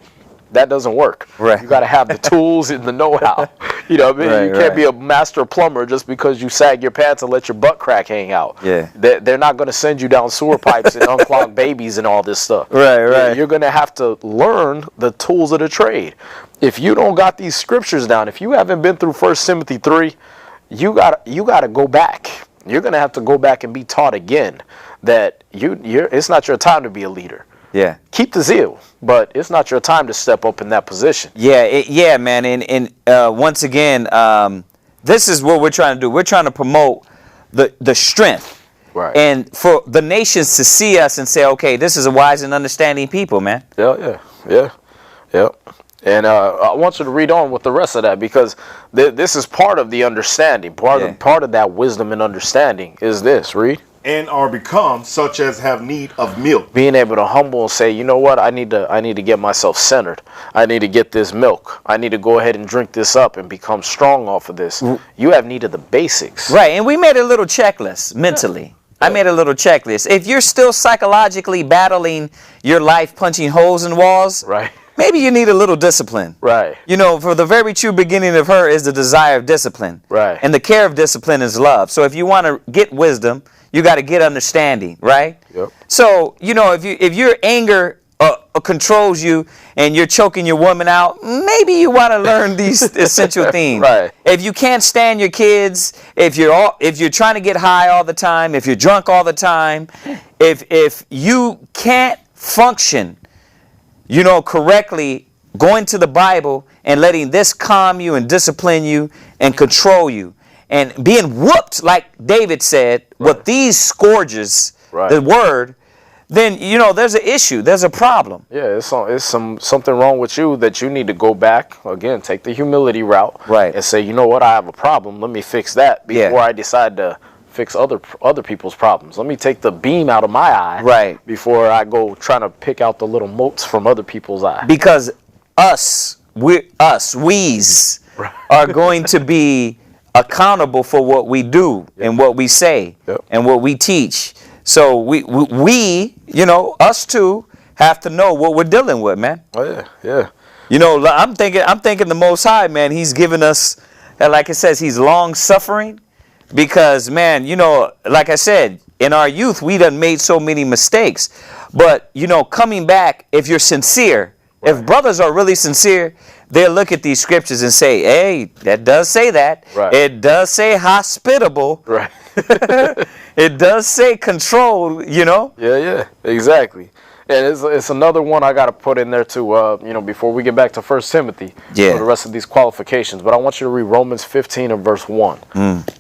That doesn't work. Right. You got to have the tools and the know-how. You know what I mean? Right, you can't be a master plumber just because you sag your pants and let your butt crack hang out. Yeah. They're not going to send you down sewer pipes and unclog babies and all this stuff. Right. You're going to have to learn the tools of the trade. If you don't got these scriptures down, if you haven't been through 1 Timothy 3, you got to go back. You're going to have to go back and be taught again that it's not your time to be a leader. Yeah. Keep the zeal, but it's not your time to step up in that position. Yeah, man. And once again, this is what we're trying to do. We're trying to promote the strength. Right. And for the nations to see us and say, okay, this is a wise and understanding people, man. Yeah. And I want you to read on with the rest of that, because this is part of the understanding. Part of that wisdom and understanding is this. Read. And are become such as have need of milk. Being able to humble and say, you know what, I need to get myself centered. I need to get this milk. I need to go ahead and drink this up and become strong off of this. You have need of the basics. Right, and we made a little checklist mentally. I made a little checklist. If you're still psychologically battling your life, punching holes in walls, right, maybe you need a little discipline. Right. You know, for the very true beginning of her is the desire of discipline. Right. And the care of discipline is love. So if you want to get wisdom, you got to get understanding, right? Yep. So, you know, if your anger controls you and you're choking your woman out, maybe you want to learn these essential things. Right. If you can't stand your kids, if you're trying to get high all the time, if you're drunk all the time, if you can't function, you know, correctly, going to the Bible and letting this calm you and discipline you and control you, and being whooped, like David said, with these scourges, the word, then, you know, there's an issue. There's a problem. Yeah, it's something wrong with you that you need to go back, again, take the humility route, right, and say, you know what, I have a problem. Let me fix that before I decide to fix other people's problems. Let me take the beam out of my eye, right, before I go trying to pick out the little motes from other people's eye. Because we's are going to be accountable for what we do and what we say and what we teach. So we, you know, us too, have to know what we're dealing with, man. Oh yeah. You know, I'm thinking the Most High, man, He's given us, like it says, He's long suffering, because, man, you know, like I said, in our youth we done made so many mistakes, but, you know, coming back, if you're sincere, if brothers are really sincere, they'll look at these scriptures and say, hey, that does say that. Right. It does say hospitable. Right. It does say control, you know? Yeah, exactly. And it's another one I got to put in there too, you know, before we get back to 1 Timothy for the rest of these qualifications. But I want you to read Romans 15 and verse 1.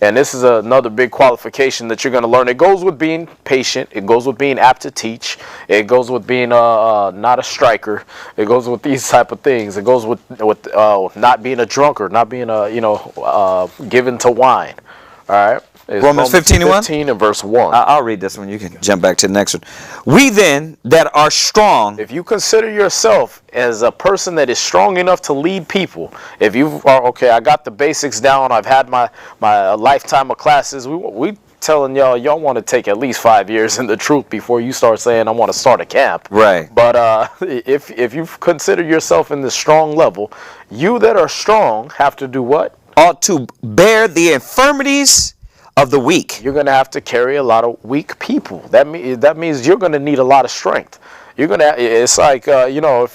And this is another big qualification that you're going to learn. It goes with being patient. It goes with being apt to teach. It goes with being not a striker. It goes with these type of things. It goes with not being a drunkard, not being given to wine. All right. Romans 15 and verse 1. I'll read this one. You can jump back to the next one. We then that are strong. If you consider yourself as a person that is strong enough to lead people, if you are, okay, I got the basics down, I've had my lifetime of classes, we telling y'all want to take at least 5 years in the truth before you start saying I want to start a camp. Right. But if you consider yourself in the strong level, you that are strong have to do what? Ought to bear the infirmities of the weak. You're going to have to carry a lot of weak people. That means you're going to need a lot of strength. You're going to, it's like, you know,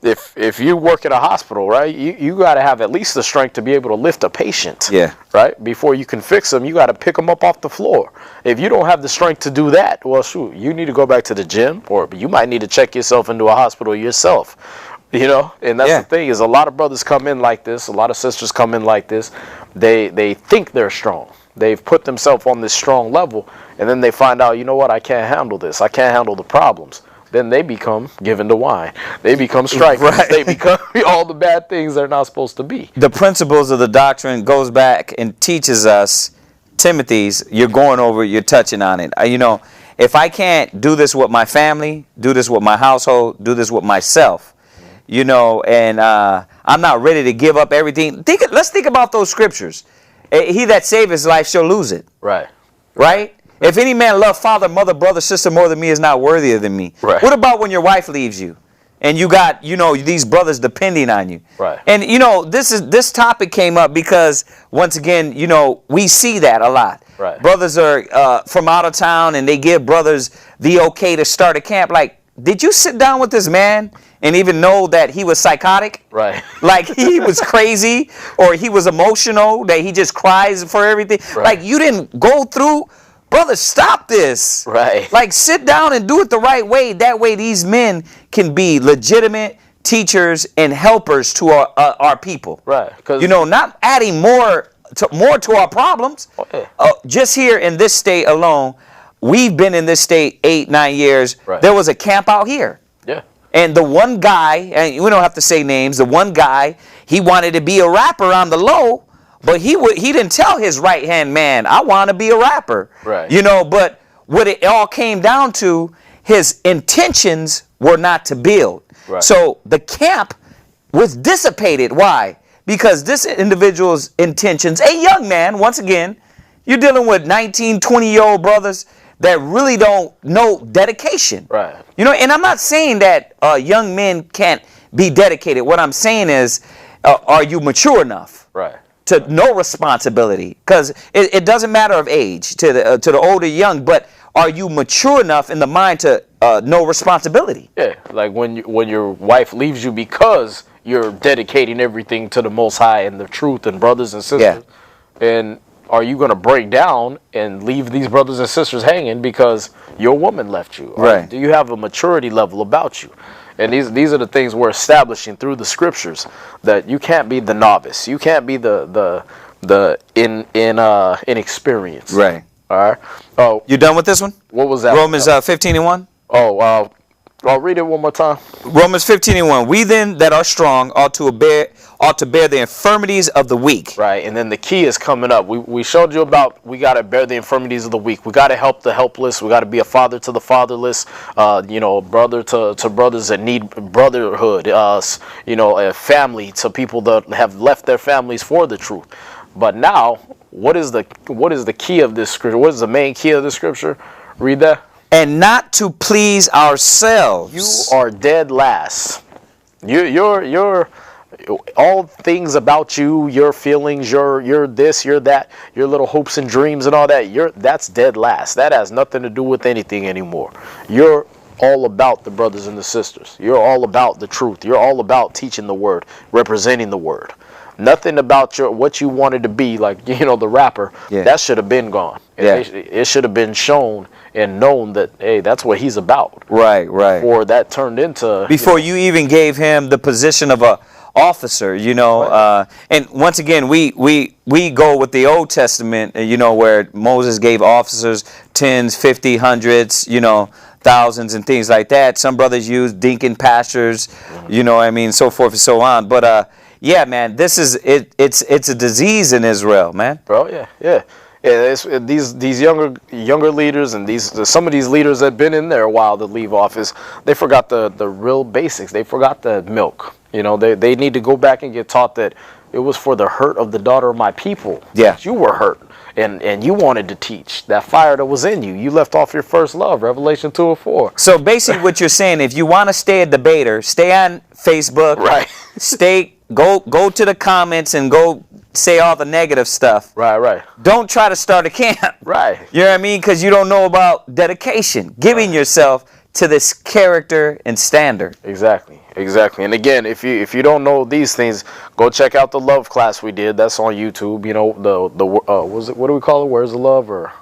if you work in a hospital, right, you got to have at least the strength to be able to lift a patient. Yeah. Right? Before you can fix them, you got to pick them up off the floor. If you don't have the strength to do that, well, shoot, you need to go back to the gym, or you might need to check yourself into a hospital yourself. You know, and that's the thing, is a lot of brothers come in like this, a lot of sisters come in like this. They think they're strong. They've put themselves on this strong level, and then they find out, you know what, I can't handle this. I can't handle the problems. Then they become given to wine. They become strikers. Right. They become all the bad things they're not supposed to be. The principles of the doctrine goes back and teaches us, Timothy's, you're going over, you're touching on it. You know, if I can't do this with my family, do this with my household, do this with myself, you know, and I'm not ready to give up everything. Let's think about those scriptures. He that saveth his life shall lose it. Right. Right? If any man love father, mother, brother, sister more than me is not worthier than me. Right. What about when your wife leaves you and you got, you know, these brothers depending on you? Right. And, you know, this topic came up because, once again, you know, we see that a lot. Right. Brothers are from out of town and they give brothers the okay to start a camp. Like, did you sit down with this man and even know that he was psychotic? Right. Like he was crazy, or he was emotional, that he just cries for everything. Right. Like you didn't go through, brother, stop this. Right. Like sit down and do it the right way. That way these men can be legitimate teachers and helpers to our people. Right. You know, not adding more more to our problems. Okay. Just here in this state alone, we've been in this state 8-9 years. Right. There was a camp out here. Yeah. And the one guy, and we don't have to say names, the one guy, he wanted to be a rapper on the low, but he didn't tell his right-hand man, I want to be a rapper. Right. You know, but what it all came down to, his intentions were not to build. Right. So the camp was dissipated. Why? Because this individual's intentions, a young man, once again, you're dealing with 19, 20-year-old brothers that really don't know dedication. Right. You know, and I'm not saying that young men can't be dedicated. What I'm saying is, are you mature enough? Right. To know responsibility? Because it doesn't matter of age to the older, young, but are you mature enough in the mind to know responsibility? Yeah, like when your wife leaves you because you're dedicating everything to the Most High and the truth and brothers and sisters. Yeah. And are you going to break down and leave these brothers and sisters hanging because your woman left you? Right. Do you have a maturity level about you? And these are the things we're establishing through the scriptures, that you can't be the novice. You can't be the inexperienced. Right. All right. Oh, you done with this one? What was that? Romans 15:1. Oh, I'll read it one more time. Romans 15:1. We then that are strong ought to bear the infirmities of the weak. Right, and then the key is coming up. We showed you about we got to bear the infirmities of the weak. We got to help the helpless. We got to be a father to the fatherless. Brother to brothers that need brotherhood. A family to people that have left their families for the truth. But now, what is the key of this scripture? What is the main key of this scripture? Read that. And not to please ourselves. You are dead last. You're all things about you, your feelings, your this, your that, your little hopes and dreams and all that. That's dead last. That has nothing to do with anything anymore. You're all about the brothers and the sisters. You're all about the truth. You're all about teaching the word, representing the word. Nothing about what you wanted to be, like the rapper. Yeah. That should have been gone. Yeah. It should have been shown and known that, hey, that's what he's about. Right. Before that turned into before you even gave him the position of a officer. Right. And once again, we go with the Old Testament. Where Moses gave officers 10s, 50, 100s. Thousands and things like that. Some brothers use deacon pastors. So forth and so on. But yeah, man, this is it. It's a disease in Israel, man. Bro, yeah. These younger leaders and some of these leaders that have been in there a while that leave office, they forgot the real basics. They forgot the milk. They need to go back and get taught that it was for the hurt of the daughter of my people. Yeah, you were hurt and you wanted to teach that fire that was in you. You left off your first love, Revelation 2:4. So basically, what you're saying, if you want to stay a debater, stay on Facebook. Right. Go to the comments and go say all the negative stuff. Right. Don't try to start a camp. Right. You know what I mean? Because you don't know about dedication, giving yourself to this character and standard. Exactly. And again, if you don't know these things, go check out the love class we did. That's on YouTube. What do we call it? Where's the love? Or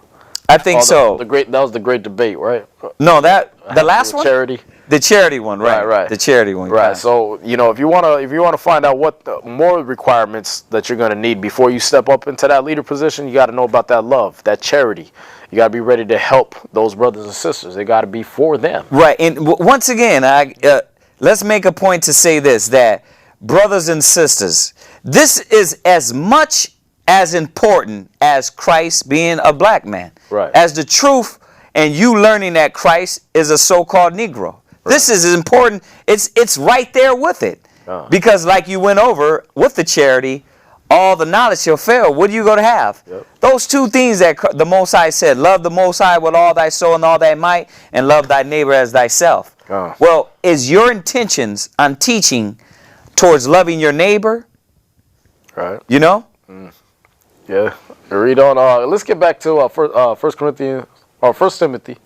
I think so. That was the great debate, right? No, the last one. Charity. The charity one, right? Right. The charity one, right? So if you wanna find out what the more requirements that you're gonna need before you step up into that leader position, you got to know about that love, that charity. You got to be ready to help those brothers and sisters. They got to be for them. Right. And once again, let's make a point to say this: that brothers and sisters, this is as much as important as Christ being a black man, right? As the truth and you learning that Christ is a so-called Negro. Right. This is important. It's right there with it. Because like you went over with the charity, all the knowledge shall fail. What are you going to have? Yep. Those two things that the Most High said, love the Most High with all thy soul and all thy might, and love thy neighbor as thyself. Well, is your intentions on teaching towards loving your neighbor? Right. Yeah. Read on. Let's get back to 1 Timothy,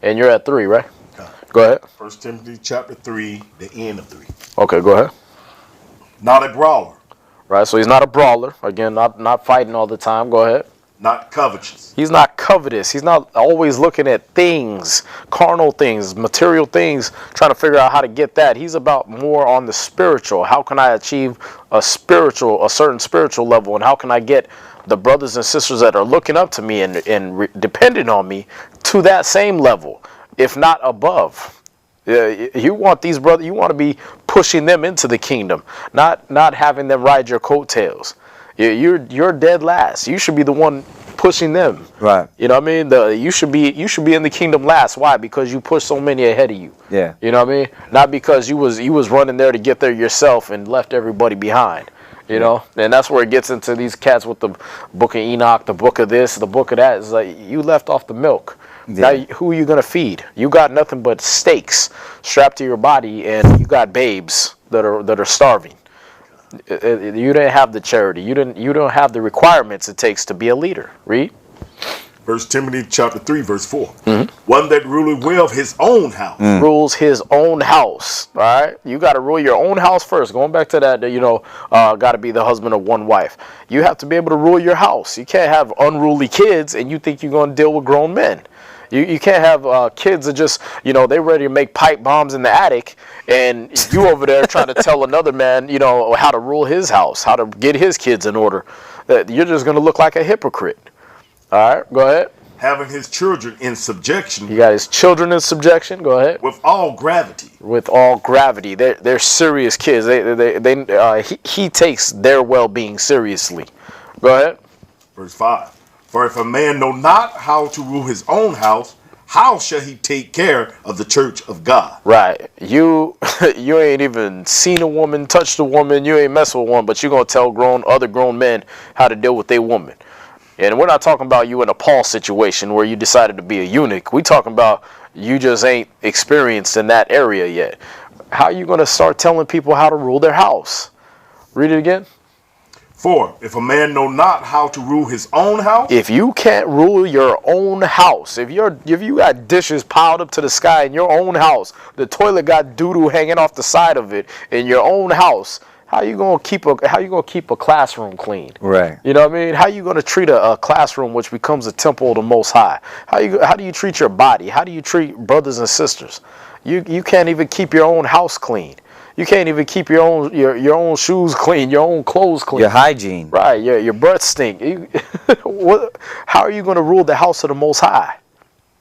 and you're at 3, right? Go ahead. 1 Timothy chapter 3, the end of 3. Okay, go ahead. Not a brawler. Right, so he's not a brawler. Again, not fighting all the time. Go ahead. Not covetous. He's not covetous. He's not always looking at things, carnal things, material things, trying to figure out how to get that. He's about more on the spiritual. How can I achieve a certain spiritual level, and how can I get the brothers and sisters that are looking up to me and depending on me to that same level, if not above. You want these brothers, you want to be pushing them into the kingdom, not having them ride your coattails. You're dead last. You should be the one pushing them. Right. You know what I mean? You should be in the kingdom last. Why? Because you pushed so many ahead of you. Yeah. You know what I mean? Not because you was running there to get there yourself and left everybody behind. You know? And that's where it gets into these cats with the book of Enoch, the book of this, the book of that. It's like you left off the milk. Yeah. Now, who are you going to feed? You got nothing but steaks strapped to your body, and you got babes that are starving. You didn't have the charity. You don't have the requirements it takes to be a leader. Read. 1 Timothy chapter 3, verse 4. One that ruleth well his own house. Rules his own house. All right? You got to rule your own house first. Going back to that, got to be the husband of one wife. You have to be able to rule your house. You can't have unruly kids and you think you're going to deal with grown men. You can't have kids that just, they ready to make pipe bombs in the attic, and you over there trying to tell another man, how to rule his house, how to get his kids in order. You're just going to look like a hypocrite. All right, go ahead. Having his children in subjection. He got his children in subjection. Go ahead. With all gravity. With all gravity. They're serious kids. He takes their well-being seriously. Go ahead. Verse 5. For if a man know not how to rule his own house, how shall he take care of the church of God? Right. You ain't even seen a woman, touched a woman, you ain't messed with one, but you're going to tell other grown men how to deal with their woman. And we're not talking about you in a Paul situation where you decided to be a eunuch. We're talking about you just ain't experienced in that area yet. How are you going to start telling people how to rule their house? Read it again. For if a man know not how to rule his own house, if you can't rule your own house, if you got dishes piled up to the sky in your own house, the toilet got doo-doo hanging off the side of it in your own house, how you gonna keep a classroom clean? Right. You know what I mean? How you gonna treat a classroom which becomes a temple of the Most High? How do you treat your body? How do you treat brothers and sisters? You can't even keep your own house clean. You can't even keep your own shoes clean, your own clothes clean. Your hygiene. Right, your breath stink. How are you going to rule the house of the Most High?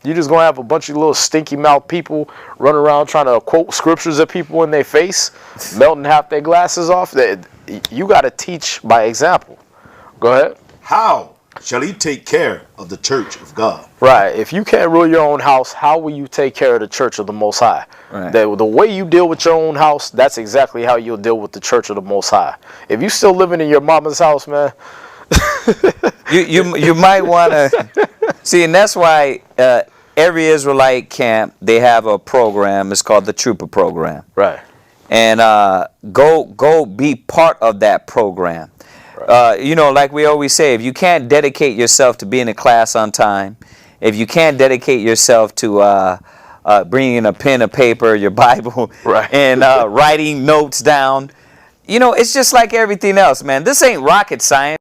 You just going to have a bunch of little stinky mouth people running around trying to quote scriptures at people in their face, melting half their glasses off? You got to teach by example. Go ahead. How shall he take care of the church of God? Right. If you can't rule your own house, how will you take care of the church of the Most High? Right. The way you deal with your own house, that's exactly how you'll deal with the church of the Most High. If you still living in your mama's house, man. you might want to see, and that's why every Israelite camp, they have a program. It's called the Trooper Program. Right. And go be part of that program. Like we always say, if you can't dedicate yourself to being in class on time, if you can't dedicate yourself to bringing a pen, a paper, your Bible, right, and writing notes down, it's just like everything else, man. This ain't rocket science.